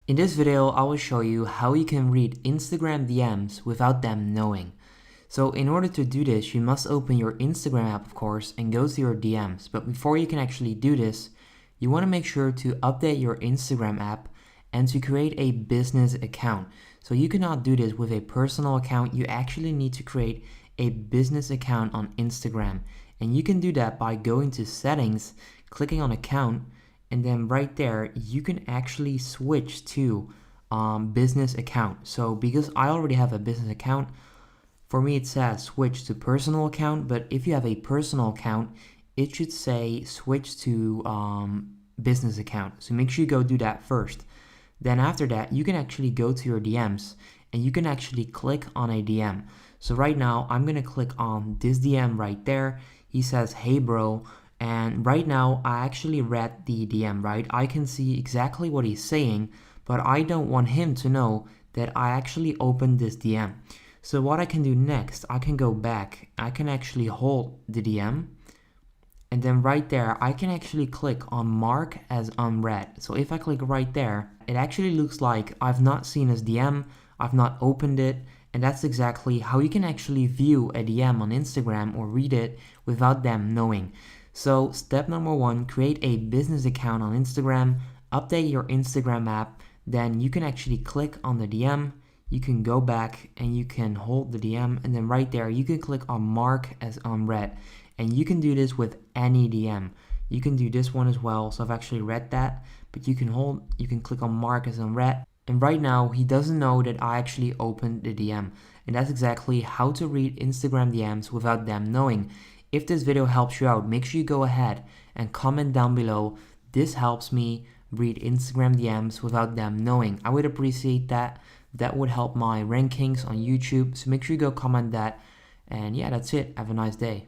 In this video, I will show you how you can read Instagram DMs without them knowing. So in order to do this, you must open your Instagram app, of course, and go to your DMs. But before you can actually do this, you want to make sure to update your Instagram app and to create a business account. So you cannot do this with a personal account. You actually need to create a business account on Instagram. And you can do that by going to settings, clicking on account, and then right there, you can actually switch to business account. So because I already have a business account, for me it says switch to personal account, but if you have a personal account, it should say switch to business account. So make sure you go do that first. Then after that, you can actually go to your DMs and you can actually click on a DM. So right now, I'm gonna click on this DM right there. He says, "Hey bro." And right now, I actually read the DM, right? I can see exactly what he's saying, but I don't want him to know that I actually opened this DM. So what I can do next, I can go back. I can actually hold the DM. And then right there, I can actually click on mark as unread. So if I click right there, it actually looks like I've not seen his DM, I've not opened it, and that's exactly how you can actually view a DM on Instagram or read it without them knowing. So step number one, create a business account on Instagram, update your Instagram app, then you can actually click on the DM, you can go back and you can hold the DM, and then right there you can click on mark as unread. And you can do this with any DM. You can do this one as well, so I've actually read that, but you can click on mark as unread. And right now he doesn't know that I actually opened the DM. And that's exactly how to read Instagram DMs without them knowing. If this video helps you out, make sure you go ahead and comment down below. This helps me read Instagram DMs without them knowing. I would appreciate that. That would help my rankings on YouTube. So make sure you go comment that. And yeah, that's it. Have a nice day.